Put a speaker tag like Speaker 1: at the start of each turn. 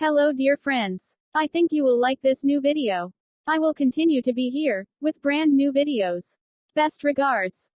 Speaker 1: Hello dear friends. I think you will like this new video. I will continue to be here, with brand new videos. Best regards.